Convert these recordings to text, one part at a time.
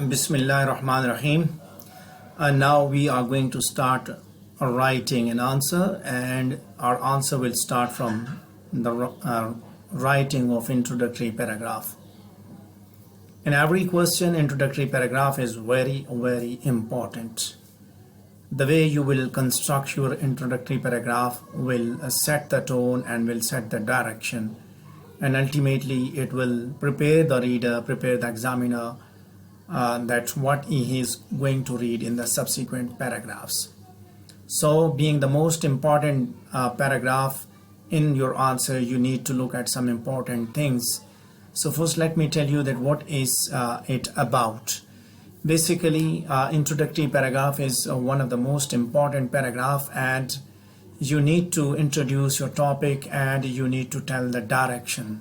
Bismillah ar-Rahman ar-Rahim. Now we are going to start writing an answer, and our answer will start from the writing of introductory paragraph. In every question, introductory paragraph is very, very important. The way you will construct your introductory paragraph will set the tone and will set the direction, and ultimately it will prepare the reader, prepare the examiner, that's what he is going to read in the subsequent paragraphs. So being the most important paragraph in your answer, you need to look at some important things. So first let me tell you that what is it about. Basically, introductory paragraph is one of the most important paragraph, and you need to introduce your topic and you need to tell the direction.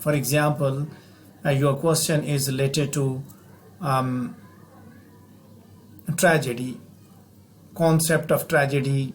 For example, your question is related to tragedy, concept of tragedy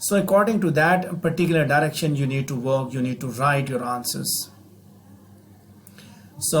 So according to that particular direction, you need to work, you need to write your answers. So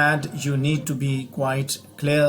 and you need to be quite clear.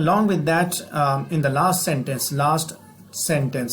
Along with that, in the last sentence,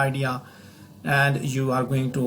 idea and you are going to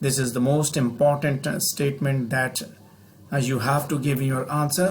This is the most important statement that you have to give in your answer.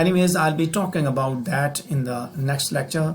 Anyways, I'll be talking about that in the next lecture.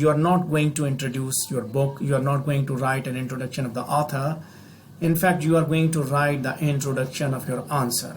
you are not going to introduce your book, you are not going to write an introduction of the author. In fact, you are going to write the introduction of your answer.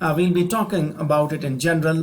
we'll be talking about it in general.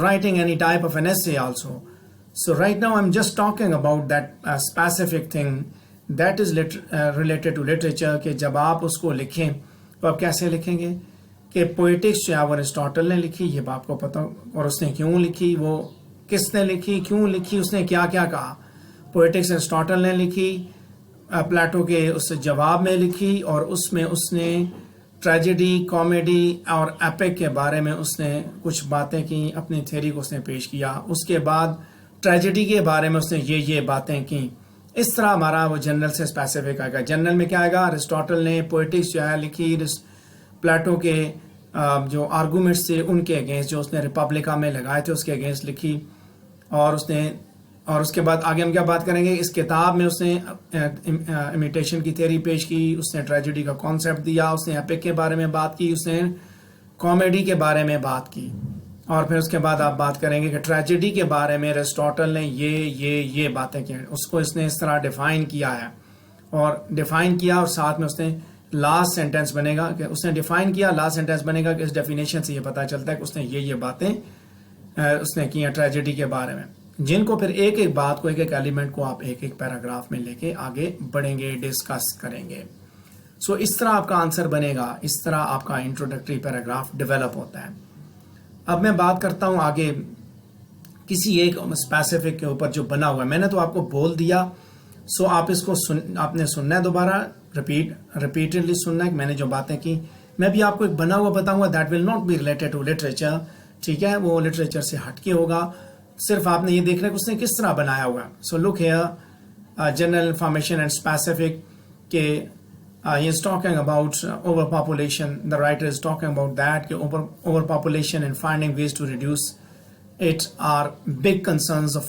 writing any type of an essay also. So right now I'm just talking about that specific thing that is related to literature کہ جب آپ اس کو لکھیں تو آپ کیسے لکھیں گے کہ پوئٹکس جو ہے وہ ارسطاٹل نے لکھی، یہ آپ کو پتہ، اور اس نے کیوں لکھی، وہ کس نے لکھی، کیوں لکھی، اس نے کیا کیا کہا. پوئٹکس ارسطاٹل نے لکھی، پلاٹو کے اس جواب میں لکھی، اور اس میں اس نے ٹریجڈی، کامیڈی اور ایپک کے بارے میں اس نے کچھ باتیں کی، اپنی تھیوری کو اس نے پیش کیا. اس کے بعد ٹریجڈی کے بارے میں اس نے یہ باتیں کی. اس طرح ہمارا وہ جنرل سے اسپیسیفک آئے گا. جنرل میں کیا آئے گا، ارسطاٹل نے پوئٹکس جو ہے لکھی، پلاٹو کے جو آرگومنٹس تھے ان کے اگینسٹ، جو اس نے ریپبلکا میں لگائے تھے اس کے اگینسٹ لکھی. اور اس کے بعد آگے ہم کیا بات کریں گے، اس کتاب میں اس نے امیٹیشن کی تھیوری پیش کی، اس نے ٹریجڈی کا کانسیپٹ دیا، اس نے ایپک کے بارے میں بات کی، اس نے کامیڈی کے بارے میں بات کی. اور پھر اس کے بعد آپ بات کریں گے کہ ٹریجڈی کے بارے میں ارسطاٹل نے یہ باتیں کی، اس کو اس نے اس طرح ڈیفائن کیا ہے، اور ڈیفائن کیا، اور ساتھ میں اس نے لاسٹ سینٹینس بنے گا کہ اس نے ڈیفائن کیا، لاسٹ سینٹینس بنے گا کہ اس ڈیفینیشن سے یہ پتہ چلتا ہے کہ اس نے یہ باتیں اس نے کی ہیں ٹریجڈی کے بارے میں، جن کو پھر ایک ایک بات کو، ایک ایک ایلیمنٹ کو آپ ایک ایک پیراگراف میں لے کے آگے بڑھیں گے، ڈسکس کریں گے. سو اس طرح آپ کا آنسر بنے گا، اس طرح آپ کا انٹروڈکٹری پیراگراف ڈیولپ ہوتا ہے. اب میں بات کرتا ہوں آگے کسی ایک اسپیسیفک کے اوپر جو بنا ہوا ہے. میں نے تو آپ کو بول دیا، سو آپ اس کو آپ نے سننا ہے، دوبارہ ریپیٹڈلی سننا ہے کہ میں نے جو باتیں کی. میں بھی آپ کو ایک بنا ہوا بتاؤں گا، that will not be related to literature, ٹھیک ہے، وہ لٹریچر سے ہٹ کے ہوگا، صرف آپ نے یہ دیکھنا ہے کہ اس نے کس طرح بنایا ہوا ہے. So look here, general information and specific, کہ he is talking about overpopulation. The writer is talking about that overpopulation and finding ways to reduce it are big concerns of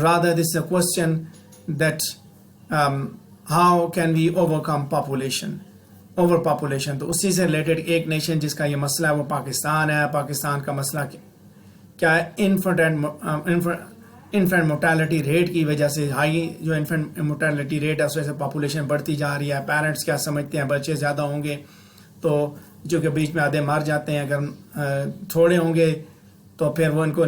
Rather, this is a question that how can we overcome overpopulation. تو اسی سے related ایک nation جس کا یہ مسئلہ ہے وہ پاکستان ہے. پاکستان کا مسئلہ کیا ہے، انفینٹ موٹیلٹی ریٹ کی وجہ سے، ہائی جو انفینٹ موٹیلٹی ریٹ ہے اس وجہ سے پاپولیشن بڑھتی جا رہی ہے. پیرنٹس کیا سمجھتے ہیں بچے زیادہ ہوں گے تو جو کہ بیچ میں آدھے مر جاتے ہیں، اگر تھوڑے ہوں گے تو پھر وہ ان کو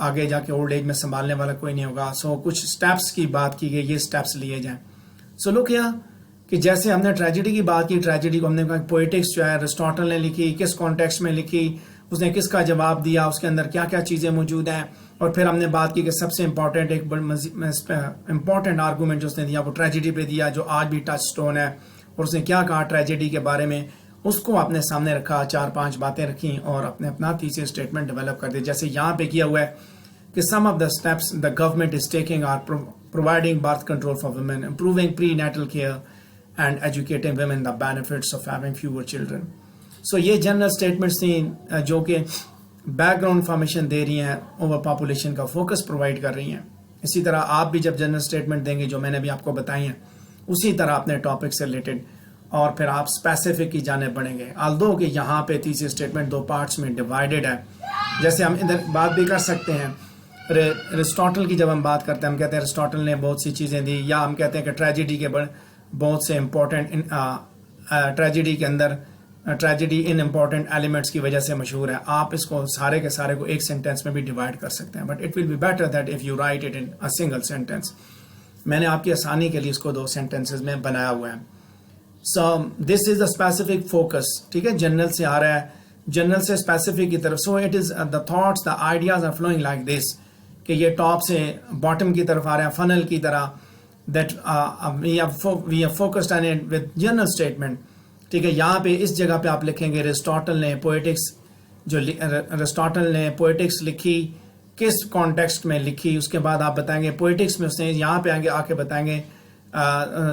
آگے جا کے اولڈ ایج میں سنبھالنے والا کوئی نہیں ہوگا. سو کچھ سٹیپس کی بات کی گئی، یہ سٹیپس لیے جائیں. سو لک کیا کہ جیسے ہم نے ٹریجڈی کی بات کی، ٹریجڈی کو ہم نے کہا پوئٹکس جو ہے ارسطاٹل نے لکھی، کس کانٹیکسٹ میں لکھی، اس نے کس کا جواب دیا، اس کے اندر کیا کیا چیزیں موجود ہیں. اور پھر ہم نے بات کی کہ سب سے امپورٹنٹ ایک امپورٹنٹ آرگومنٹ جو اس نے دیا وہ ٹریجڈی پہ دیا، جو آج بھی ٹچ سٹون ہے. اور اس نے کیا کہا ٹریجڈی کے بارے میں، اس کو اپنے سامنے رکھا، 4-5 باتیں رکھیں اور اپنا تیسری اسٹیٹمنٹ ڈیولپ کر دی. جیسے یہاں پہ کیا ہوا ہے کہ some of the steps the government is taking or providing birth control for women, improving prenatal care and educating women the benefits of having fewer children. So یہ جنرل اسٹیٹمنٹس تھیں جو کہ بیک گراؤنڈ انفارمیشن دے رہی ہیں، over population کا focus provide کر رہی ہیں. اسی طرح آپ بھی جب جنرل اسٹیٹمنٹ دیں گے جو میں نے بھی آپ کو بتائی ہیں، اسی طرح اپنے ٹاپک سے ریلیٹڈ، اور پھر آپ اسپیسیفک کی جانب بڑھیں گے. آلدو کہ یہاں پہ تیسری اسٹیٹمنٹ 2 پارٹس میں ڈیوائیڈڈ ہے. جیسے ہم ادھر بات بھی کر سکتے ہیں، ارسطاٹل کی جب ہم بات کرتے ہیں، ہم کہتے ہیں ارسطاٹل نے بہت سی چیزیں دی، یا ہم کہتے ہیں کہ ٹریجڈی کے بہت سے امپورٹنٹ ٹریجڈی کے اندر ٹریجڈی ان امپورٹنٹ ایلیمنٹس کی وجہ سے مشہور ہے. آپ اس کو سارے کے سارے کو ایک سینٹینس میں بھی ڈیوائڈ کر سکتے ہیں، but it will be better that if you write it in a single sentence. میں نے آپ کی آسانی کے لیے اس کو 2 سینٹینسز میں بنایا ہوا ہے. سو دس از دا اسپیسیفک فوکس، ٹھیک ہے، جنرل سے آ رہا ہے، جنرل سے اسپیسیفک کی طرف. So it is the thoughts the ideas are flowing like this, کہ یہ ٹاپ سے باٹم کی طرف آ رہے ہیں، فنل کی طرح. That we have focused on it with general statement, ٹھیک ہے. یہاں پہ اس جگہ پہ آپ لکھیں گے ارسطاٹل نے پوئٹکس لکھی، کس کانٹیکسٹ میں لکھی. اس کے بعد آپ بتائیں گے پوئٹکس میں اس نے، یہاں پہ آ کے بتائیں گے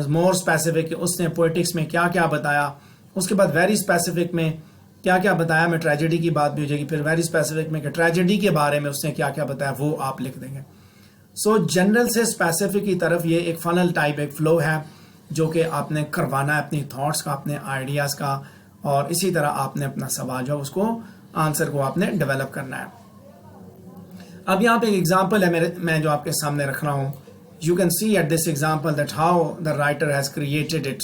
مور اسپیسیفک کہ اس نے پوئٹکس میں کیا کیا بتایا. اس کے بعد ویری اسپیسیفک میں کیا کیا بتایا، میں ٹریجڈی کی بات بھی ہو جائے گی. پھر ویری اسپیسیفک میں کہ ٹریجڈی کے بارے میں اس نے کیا کیا بتایا وہ آپ لکھ دیں گے. سو جنرل سے اسپیسیفک کی طرف یہ ایک فنل ٹائپ ایک فلو ہے جو کہ آپ نے کروانا ہے اپنی تھاٹس کا، اپنے آئیڈیاز کا، اور اسی طرح آپ نے اپنا سوال جو اس کو آنسر کو آپ نے ڈیولپ کرنا ہے. اب یہاں پہ ایک ایگزامپل ہے میں جو آپ کے سامنے رکھ رہا ہوں. You can see at this example that how the writer has created it.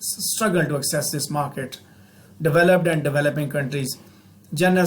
struggled to access this market. Developed and developing countries, general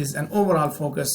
is an overall focus,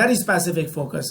very specific focus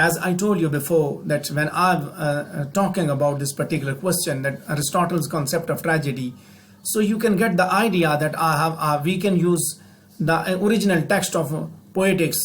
As I told you before, that when I'm talking about this particular question, that Aristotle's concept of tragedy, so you can get the idea that we can use the original text of poetics,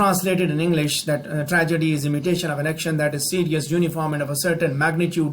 translated in English, that tragedy is imitation of an action that is serious, uniform and of a certain magnitude.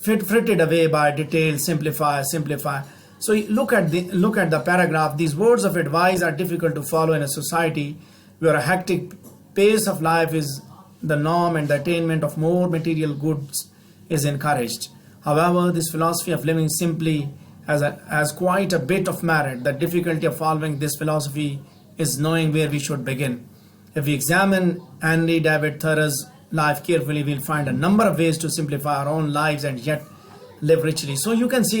frittered away by detail, simplify. So look at the paragraph. These words of advice are difficult to follow in a society where a hectic pace of life is the norm and the attainment of more material goods is encouraged. However, this philosophy of living simply has quite a bit of merit. The difficulty of following this philosophy is knowing where we should begin. If we examine Henry David Thoreau's life carefully, we'll find a number of ways to simplify our own lives and yet live richly. So you can see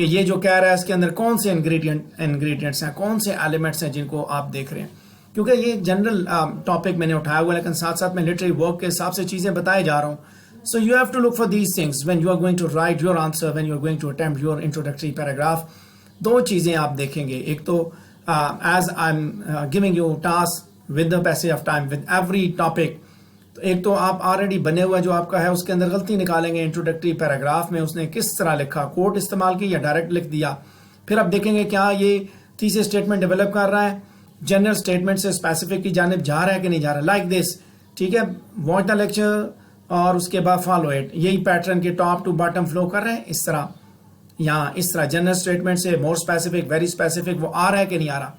کہ یہ جو کہہ رہا ہے اس کے اندر کون سے ingredients ہیں, کون سے ایلیمنٹس ہیں جن کو آپ دیکھ رہے ہیں, کیونکہ یہ جنرل ٹاپک میں نے اٹھایا ہوا ہے لیکن ساتھ ساتھ میں لٹریری ورک کے حساب سے چیزیں بتائے جا رہا ہوں. So you have to look for these things when you are going to write your answer, when you are going to attempt your introductory paragraph. دو چیزیں آپ دیکھیں گے, ایک تو as I am giving you task with the passage of time with every topic, تو ایک تو آپ آلریڈی بنے ہوا جو آپ کا ہے اس کے اندر غلطی نکالیں گے. انٹروڈکٹری پیراگراف میں اس نے کس طرح لکھا, کوٹ استعمال کی یا ڈائریکٹ لکھ دیا. پھر آپ دیکھیں گے کیا یہ تیسری اسٹیٹمنٹ ڈیولپ کر رہا ہے, جنرل اسٹیٹمنٹ سے اسپیسیفک کی جانب جا رہا ہے کہ نہیں جا رہا, لائک دس. ٹھیک ہے, واچ دا لیکچر اور اس کے بعد فالو اٹ, یہی پیٹرن کے ٹاپ ٹو باٹم فلو کر رہے ہیں. اس طرح یہاں اس طرح جنرل اسٹیٹمنٹ سے مور اسپیسیفک, ویری اسپیسیفک, وہ آ رہا ہے کہ نہیں آ رہا.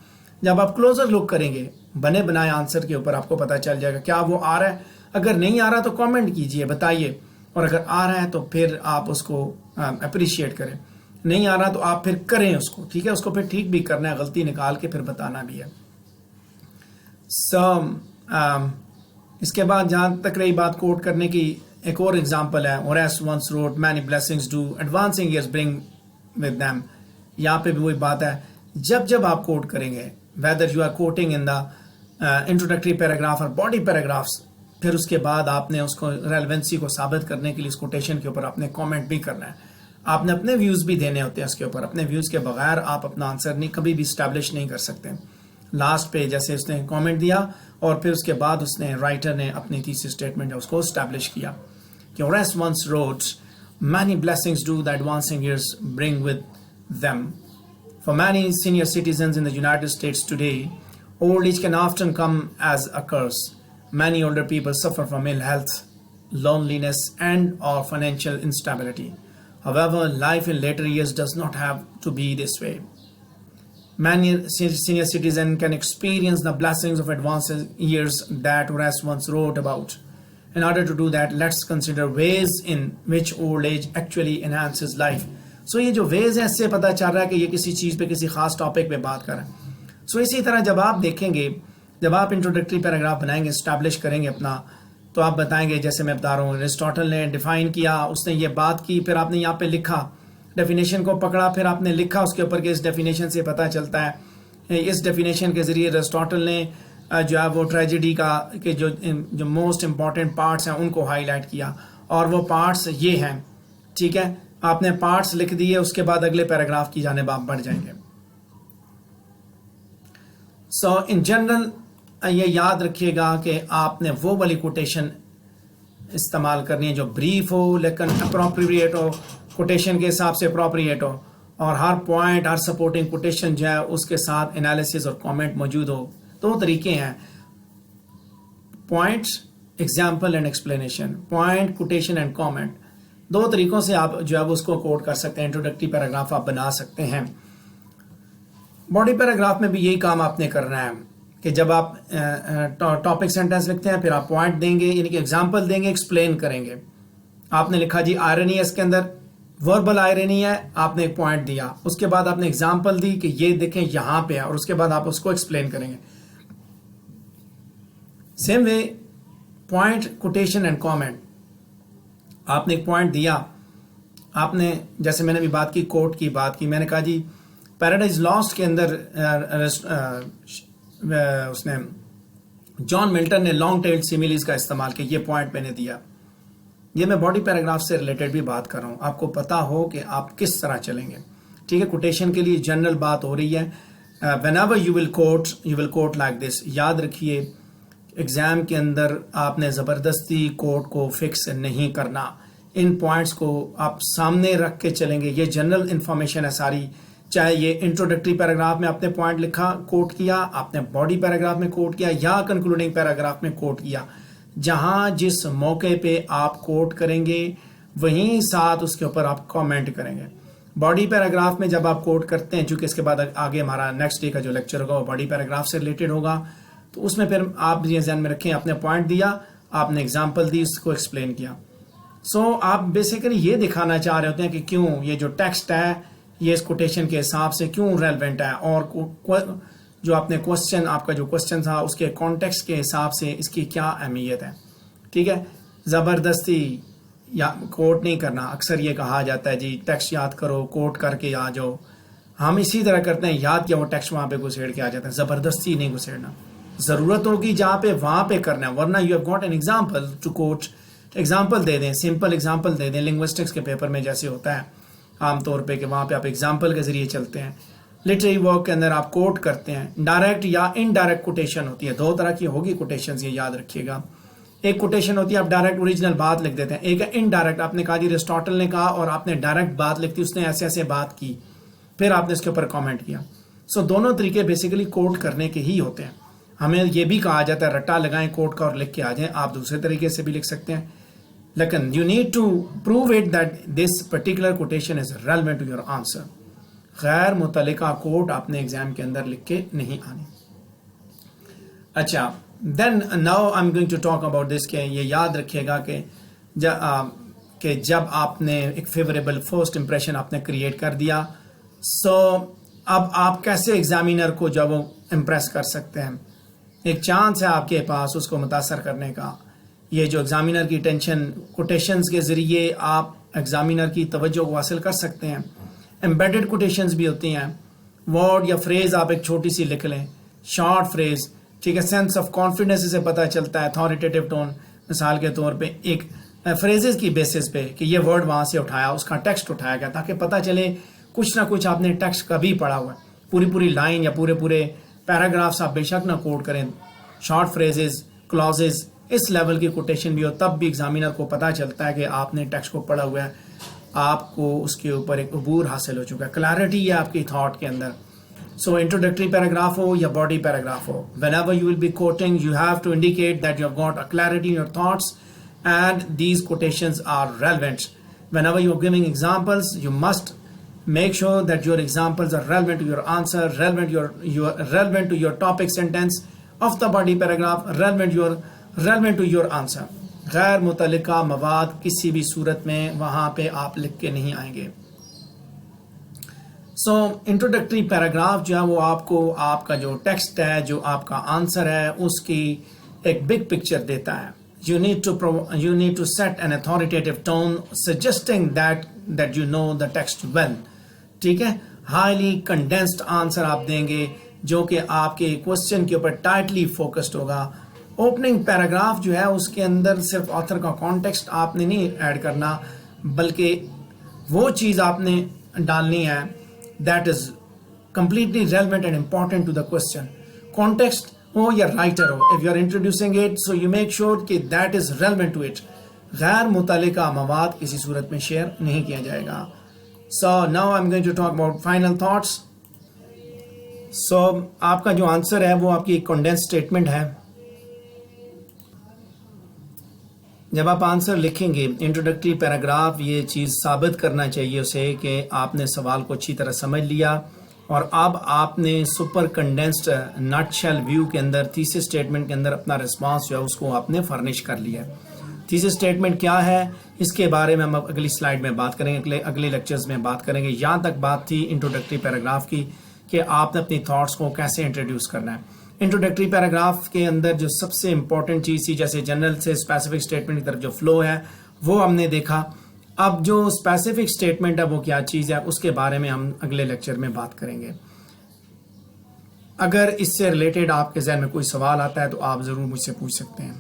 جب آپ کلوزر لک کریں گے بنے بنائے آنسر کے اوپر آپ کو پتہ چل جائے گا کیا وہ آ رہا ہے. اگر نہیں آ رہا تو کامنٹ کیجئے, بتائیے, اور اگر آ رہا ہے تو پھر آپ اس کو اپریشیٹ کریں. نہیں آ رہا تو آپ پھر کریں اس کو, ٹھیک ہے, اس کو پھر ٹھیک بھی کرنا ہے, غلطی نکال کے پھر بتانا بھی ہے. اس کے بعد جہاں تک رہی بات کوٹ کرنے کی, ایک اور ایگزامپل ہے, Horace once wrote many blessings do advancing years bring with them. یہاں پہ بھی وہی بات ہے, جب آپ کوٹ کریں گے whether you are quoting in the introductory paragraph اور body paragraphs, پھر اس کے بعد آپ نے اس کو ریلیونسی کو ثابت کرنے کے لیے اس کوٹیشن کے اوپر آپ نے کامنٹ بھی کرنا ہے, آپ نے اپنے ویوز بھی دینے ہوتے ہیں اس کے اوپر. اپنے ویوز کے بغیر آپ اپنا آنسر نہیں کبھی بھی اسٹیبلش نہیں کر سکتے. لاسٹ پہ جیسے اس نے کامنٹ دیا اور پھر اس کے بعد اس نے رائٹر نے اپنی تیسری اسٹیٹمنٹ اس کو اسٹیبلش کیا کہ Horace once wrote many blessings do the advancing years bring with them. For many senior citizens in the United States today, old age can often come as a curse. Many older people suffer from ill health, loneliness, and or financial instability. However, life in later years does not have to be this way. Many senior citizens can experience the blessings of advanced years that Horace once wrote about. In order to do that, let's consider ways in which old age actually enhances life. So یہ جو ways ہے اس سے پتہ چل رہا ہے کہ یہ کسی چیز پہ کسی خاص ٹاپک پہ بات کر رہے ہیں. So اسی طرح جب آپ دیکھیں گے, جب آپ انٹروڈکٹری پیراگراف بنائیں گے, اسٹیبلش کریں گے اپنا, تو آپ بتائیں گے جیسے میں بتا رہا ہوں ایرسٹاٹل نے ڈیفائن کیا, اس نے یہ بات کی, پھر آپ نے یہاں پہ لکھا, ڈیفینیشن کو پکڑا, پھر آپ نے لکھا اس کے اوپر کہ اس ڈیفینیشن سے پتہ چلتا ہے, اس ڈیفینیشن کے ذریعے ایرسٹاٹل نے جو ہے وہ ٹریجڈی کا کہ جو موسٹ امپورٹنٹ پارٹس ہیں ان کو ہائی لائٹ کیا, اور وہ پارٹس یہ ہیں. ٹھیک ہے, آپ نے پارٹس لکھ دیے, اس کے بعد اگلے پیراگراف کی جانب آپ بڑھ جائیں گے. سو ان جنرل یہ یاد رکھیے گا کہ آپ نے وہ والی کوٹیشن استعمال کرنی ہے جو بریف ہو لیکن اپروپریٹ ہو, کوٹیشن کے حساب سے اپروپریٹ ہو, اور ہر پوائنٹ, ہر سپورٹنگ کوٹیشن جو ہے اس کے ساتھ انالیسس اور کامنٹ موجود ہو. دو طریقے ہیں, point, example and explanation, point, quotation and comment. دو طریقوں سے آپ جو ہے اس کو کوٹ کر سکتے ہیں, انٹروڈکٹری پیراگراف آپ بنا سکتے ہیں. باڈی پیراگراف میں بھی یہی کام آپ نے کرنا ہے کہ جب آپ ٹاپک سینٹینس لکھتے ہیں پھر آپ پوائنٹ دیں گے, یعنی کہ ایگزامپل دیں گے, ایکسپلین کریں گے. آپ نے لکھا جی آئرنی ہے اس کے اندر, وربل آئرنی ہے, آپ نے ایک پوائنٹ دیا, اس کے بعد آپ نے ایگزامپل دی کہ یہ دیکھیں یہاں پہ ہے, اور اس کے بعد آپ اس کو ایکسپلین کریں گے. Same way point, quotation and comment. آپ نے ایک پوائنٹ دیا, آپ نے جیسے میں نے بھی بات کی, کوٹ کی بات کی, میں نے کہا جی پیراڈائز لاسٹ کے اندر اس نے جان ملٹن نے لانگ ٹیلڈ سیمیلیز کا استعمال کیا, یہ پوائنٹ میں نے دیا. یہ میں باڈی پیراگراف سے ریلیٹڈ بھی بات کر رہا ہوں, آپ کو پتا ہو کہ آپ کس طرح چلیں گے. ٹھیک ہے, کوٹیشن کے لیے جنرل بات ہو رہی ہے. whenever you will quote like this. یاد رکھیے ایگزام کے اندر آپ نے زبردستی کوٹ کو فکس نہیں کرنا, ان پوائنٹس کو آپ سامنے رکھ کے چلیں گے. یہ جنرل انفارمیشن ہے ساری, چاہے یہ انٹروڈکٹری پیراگراف میں آپ نے پوائنٹ لکھا, کوٹ کیا, آپ نے باڈی پیراگراف میں کوٹ کیا, یا کنکلوڈنگ پیراگراف میں کوٹ کیا. جہاں جس موقع پہ آپ کوٹ کریں گے وہیں ساتھ اس کے اوپر آپ کامنٹ کریں گے. باڈی پیراگراف میں جب آپ کوٹ کرتے ہیں, چونکہ اس کے بعد آگے ہمارا نیکسٹ ڈے کا جو لیکچر ہوگا وہ باڈی پیراگراف سے ریلیٹڈ ہوگا, تو اس میں پھر آپ یہ ذہن میں رکھیں, آپ نے پوائنٹ دیا, آپ نے ایگزامپل دی, اس کو ایکسپلین کیا. سو آپ بیسیکلی یہ دکھانا چاہ رہے ہوتے ہیں کہ کیوں یہ جو ٹیکسٹ ہے یہ اس کوٹیشن کے حساب سے کیوں ریلیونٹ ہے, اور جو آپ نے کوشچن, آپ کا جو کوشچن تھا اس کے کانٹیکسٹ کے حساب سے اس کی کیا اہمیت ہے. ٹھیک ہے, زبردستی یا کوٹ نہیں کرنا. اکثر یہ کہا جاتا ہے جی ٹیکسٹ یاد کرو کوٹ کر کے آ جاؤ. ہم اسی طرح کرتے ہیں, یاد کیا وہ ٹیکسٹ وہاں پہ گھسیڑ کے آ جاتا ہے. زبردستی نہیں گھسیڑنا, ضرورت ہوگی جہاں پہ وہاں پہ کرنا ہے, ورنہ you have got an example to quote. Example دے دیں, سمپل ایگزامپل دے دیں. لنگوسٹکس کے پیپر میں جیسے ہوتا ہے عام طور پہ کہ وہاں پہ آپ ایگزامپل کے ذریعے چلتے ہیں. لٹریری ورک کے اندر آپ کوٹ کرتے ہیں. ڈائریکٹ یا انڈائریکٹ کوٹیشن ہوتی ہے, دو طرح کی ہوگی کوٹیشنز, یہ یاد رکھیے گا. ایک کوٹیشن ہوتی ہے آپ ڈائریکٹ اوریجنل بات لکھ دیتے ہیں. ایک ہے انڈائریکٹ, آپ نے کہا جی ایرسٹاٹل نے کہا اور آپ نے ڈائریکٹ بات لکھ دی, اس نے ایسے ایسے بات کی, پھر آپ نے اس کے اوپر کامنٹ کیا. سو دونوں طریقے بیسیکلی کوٹ کرنے کے ہی ہوتے ہیں. ہمیں یہ بھی کہا جاتا ہے رٹا لگائیں کوٹ کا اور لکھ کے آ جائیں. آپ دوسرے طریقے سے بھی لکھ سکتے ہیں, لیکن you need to prove it that this particular quotation is relevant to your answer. غیر متعلقہ کوٹ آپ نے ایگزام کے اندر لکھ کے نہیں آنے. اچھا, then now I am going to talk about this, کہ یہ یاد رکھیے گا کہ جب آپ نے ایک فیوریبل فرسٹ امپریشن آپ نے کریٹ کر دیا, سو اب آپ کیسے ایگزامینر کو جو وہ امپریس کر سکتے ہیں. ایک چانس ہے آپ کے پاس اس کو متاثر کرنے کا. یہ جو ایگزامینر کی ٹینشن کوٹیشنز کے ذریعے آپ ایگزامینر کی توجہ کو حاصل کر سکتے ہیں. امبیڈڈ کوٹیشنز بھی ہوتی ہیں, ورڈ یا فریز آپ ایک چھوٹی سی لکھ لیں, شارٹ فریز, ٹھیک ہے. سینس آف کانفیڈنس سے پتہ چلتا ہے, اتھارٹیٹیو ٹون. مثال کے طور پہ ایک فریزز کی بیسس پہ کہ یہ ورڈ وہاں سے اٹھایا, اس کا ٹیکسٹ اٹھایا گیا, تاکہ پتہ چلے کچھ نہ کچھ آپ نے ٹیکسٹ کبھی پڑھا ہوا ہے. پوری لائن یا پورے پیراگرافس آپ بے شک نہ کوٹ کریں. شارٹ فریزز, کلازز, اس لیول کی کوٹیشن بھی ہو, تب بھی ایگزامینر کو پتہ چلتا ہے کہ آپ نے ٹیکسٹ کو پڑھا ہوا ہے, آپ کو اس کے اوپر ایک عبور حاصل ہو چکا ہے, کلیئرٹی ہے آپ کی تھاٹ کے اندر. سو انٹروڈکٹری پیراگراف ہو یا body paragraph who, whenever you will be quoting you have to indicate that you have got a clarity in your thoughts and these quotations are relevant. Whenever you are giving examples, you must make sure that your examples are relevant to your answer, relevant to your topic sentence of the body paragraph, relevant to your answer. غیر متعلقہ مواد کسی بھی صورت میں وہاں پہ آپ لکھ کے نہیں آئیں گے. سو انٹروڈکٹری پیراگراف جو ہے وہ آپ کو آپ کا جو ٹیکسٹ ہے, جو آپ کا آنسر ہے, اس کی ایک بگ پکچر دیتا ہے. You need to set an authoritative tone suggesting that you know the text well. ٹھیک ہے, ہائیلی کنڈینسڈ آنسر آپ دیں گے جو کہ آپ کے کوشچن کے اوپر ٹائٹلی فوکسڈ ہوگا. اوپننگ پیراگراف جو ہے اس کے اندر صرف آتھر کا کانٹیکسٹ آپ نے نہیں ایڈ کرنا, بلکہ وہ چیز آپ نے ڈالنی ہے that is completely relevant and important to the question. Context ہو یا writer who, if you are introducing it, so you make sure کہ that is relevant to it. غیر متعلقہ مواد کسی صورت میں شیئر نہیں کیا جائے گا. So now I'm going to talk about final thoughts. So آپ کا جو آنسر ہے وہ آپ کی کنڈینس اسٹیٹمنٹ ہے. جب آپ آنسر لکھیں گے انٹروڈکٹری پیراگراف یہ چیز ثابت کرنا چاہیے اسے کہ آپ نے سوال کو اچھی طرح سمجھ لیا, اور اب آپ نے سپر کنڈینسڈ نٹ شیل ویو کے اندر تھیسس اسٹیٹمنٹ کے اندر اپنا رسپانس جو ہے اس کو آپ نے فرنش کر لیا. تھیسس اسٹیٹمنٹ کیا ہے اس کے بارے میں ہم اگلی سلائیڈ میں بات کریں گے, اگلے لیکچرز میں بات کریں گے. یہاں تک بات تھی انٹروڈکٹری پیراگراف کی کہ آپ نے اپنی تھاٹس کو کیسے انٹروڈیوس کرنا ہے. انٹروڈکٹری پیراگراف کے اندر جو سب سے امپورٹنٹ چیز تھی, جیسے جنرل سے اسپیسیفک اسٹیٹمنٹ کی طرف جو فلو ہے وہ ہم نے دیکھا. اب جو اسپیسیفک اسٹیٹمنٹ ہے وہ کیا چیز ہے اس کے بارے میں ہم اگلے لیکچر میں بات کریں گے. اگر اس سے ریلیٹڈ آپ کے ذہن میں کوئی سوال آتا ہے تو آپ ضرور مجھ سے پوچھ سکتے ہیں.